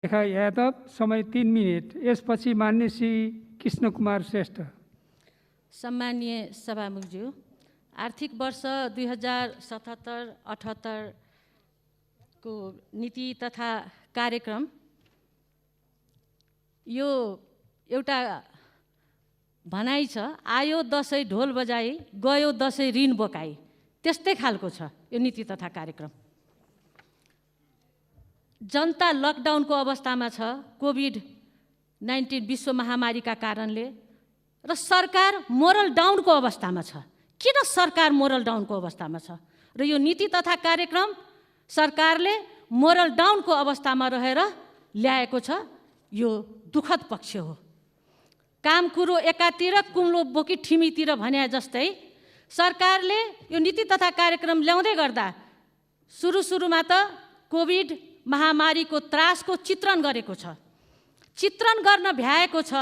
रेखा यादव, समय 3 मिनट। यसपछि मान्य श्री कृष्ण कुमार श्रेष्ठ। सम्मानीय सभामुखज्यू, आर्थिक वर्ष 2077-78 को नीति तथा कार्यक्रम यो एउटा भनाइ छ, आयो दसैँ ढोल बजाई, गयो दसैँ ऋण बोकाई, त्यस्तै खालको छ यो नीति तथा कार्यक्रम। जनता लकडाउनको अवस्थामा छ कोभिड-19 विश्व महामारीका कारणले, र सरकार मोरल डाउनको अवस्थामा छ। किन सरकार मोरल डाउनको अवस्थामा छ? र यो नीति तथा कार्यक्रम सरकारले मोरल डाउनको अवस्थामा रहेर ल्याएको छ। यो दुःखद पक्ष हो। काम कुरो एकातिर कुम्लो बोकी ठिमीतिर भन्या जस्तै सरकारले यो नीति तथा कार्यक्रम ल्याउँदै गर्दा सुरुमा त कोभिड महामारीको त्रासको चित्रण गरेको छ, चित्रण गर्न भ्याएको छ,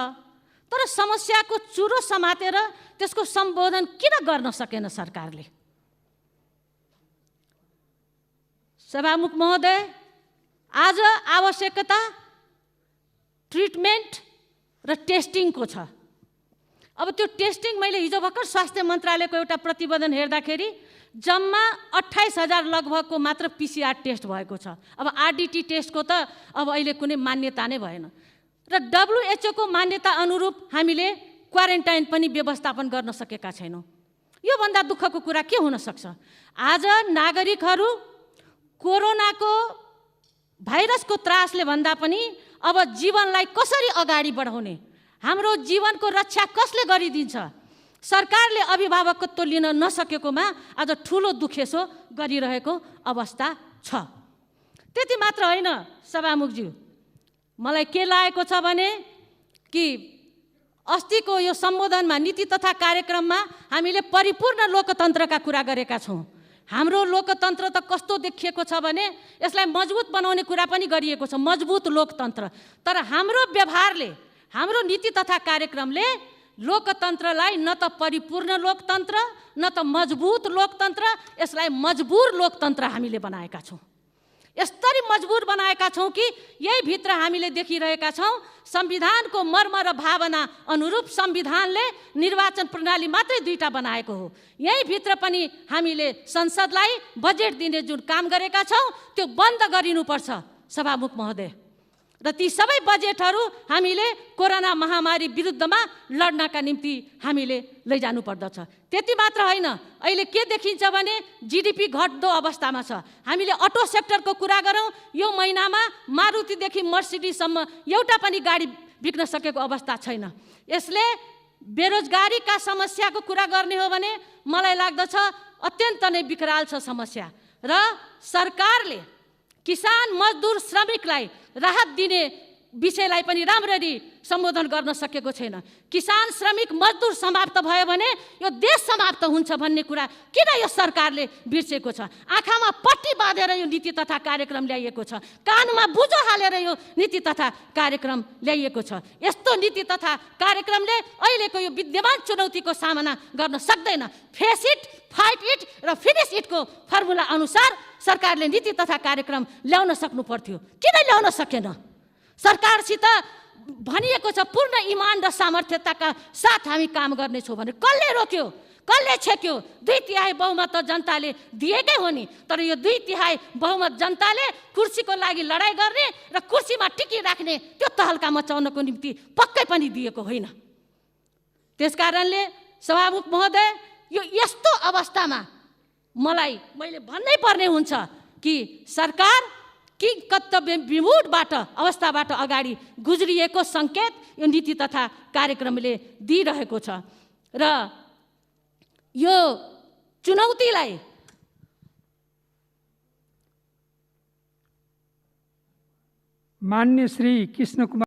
तर समस्याको चुरो समातेर त्यसको सम्बोधन किन गर्न सकेन सरकारले? सभामुख महोदय, आज आवश्यकता ट्रिटमेन्ट र टेस्टिङको छ। अब त्यो टेस्टिङ मैले हिजो भर्खर स्वास्थ्य मन्त्रालयको एउटा प्रतिवेदन हेर्दाखेरि जम्मा 28,000 लगभगको मात्र PCR टेस्ट भएको छ। अब RDT टेस्टको त अब अहिले कुनै मान्यता नै भएन, र WHO को मान्यता अनुरूप हामीले क्वारेन्टाइन पनि व्यवस्थापन गर्न सकेका छैनौँ। योभन्दा दुःखको कुरा के हुन सक्छ? आज नागरिकहरू कोरोनाको भाइरसको त्रासले भन्दा पनि अब जीवनलाई कसरी अगाडि बढाउने, हाम्रो जीवनको रक्षा कसले गरिदिन्छ? सरकारले अभिभावकत्व लिन नसकेकोमा आज ठुलो दुखेसो गरिरहेको अवस्था छ। त्यति मात्र होइन सभामुखज्यू, मलाई के लागेको छ भने कि अस्तिको यो सम्बोधनमा नीति तथा कार्यक्रममा हामीले परिपूर्ण लोकतन्त्रका कुरा गरेका छौँ। हाम्रो लोकतन्त्र त कस्तो देखिएको छ भने यसलाई मजबुत बनाउने कुरा पनि गरिएको छ, मजबुत लोकतन्त्र। तर हाम्रो व्यवहारले, हाम्रो नीति तथा कार्यक्रमले लोकतन्त्रलाई न त परिपूर्ण लोकतन्त्र, न त मजबुत लोकतन्त्र, यसलाई मजबुर लोकतन्त्र हामीले बनाएका छौँ। यसरी मजबुर बनाएका छौँ कि यही भित्र हामीले देखिरहेका छौँ संविधानको मर्म र भावना अनुरूप संविधानले निर्वाचन प्रणाली मात्रै 2टा बनाएको हो। यही भित्र पनि हामीले संसदलाई बजेट दिने जुन काम गरेका छौँ त्यो बन्द गरिनुपर्छ सभामुख महोदय। र ती सबै बजेटहरू हामीले कोरोना महामारी विरुद्धमा लड्नका निम्ति हामीले लैजानु पर्दछ। त्यति मात्र होइन, अहिले के देखिन्छ भने GDP घट्दो अवस्थामा छ। हामीले अटो सेक्टरको कुरा गरौँ, यो महिनामा मारुतिदेखि मर्सिडीसम्म एउटा पनि गाडी बिक्न सकेको अवस्था छैन। यसले बेरोजगारीका समस्याको कुरा गर्ने हो भने मलाई लाग्दछ अत्यन्त नै विकराल छ समस्या। र सरकारले किसान, मजदुर, श्रमिकलाई राहत दिने विषयलाई पनि राम्ररी सम्बोधन गर्न सकेको छैन। किसान, श्रमिक, मजदुर समाप्त भयो भने यो देश समाप्त हुन्छ भन्ने कुरा किन यो सरकारले बिर्सेको छ? आँखामा पट्टी बाँधेर यो नीति तथा कार्यक्रम ल्याइएको छ, कानमा बुझो हालेर यो नीति तथा कार्यक्रम ल्याइएको छ। यस्तो नीति तथा कार्यक्रमले अहिलेको यो विद्यमान चुनौतीको सामना गर्न सक्दैन। फेस इट, फाइट इट र फिनिस इटको फर्मुला अनुसार सरकारले नीति तथा कार्यक्रम ल्याउन सक्नु पर्थ्यो। किन ल्याउन सकेन? सरकारसित भनिएको छ पूर्ण इमान र सामर्थ्यताका साथ हामी काम गर्नेछौँ भने कसले रोक्यो, कसले छेक्यो? 2/3 बहुमत त जनताले दिएकै हो नि। तर यो 2/3 बहुमत जनताले कुर्सीको लागि लडाइँ गर्ने र कुर्सीमा टिकिराख्ने त्यो तहल्का मचाउनको निम्ति पक्कै पनि दिएको होइन। त्यसकारणले सभामुख महोदय, यो यस्तो अवस्थामा मैले भन्नै पर्ने हुन्छ कि सरकार कि कर्तव्य विमूढबाट अवस्थाबाट अगाडि गुज्रिएको सङ्केत यो नीति तथा कार्यक्रमले दिइरहेको छ। र यो चुनौतीलाई मान्य श्री कृष्ण कुमार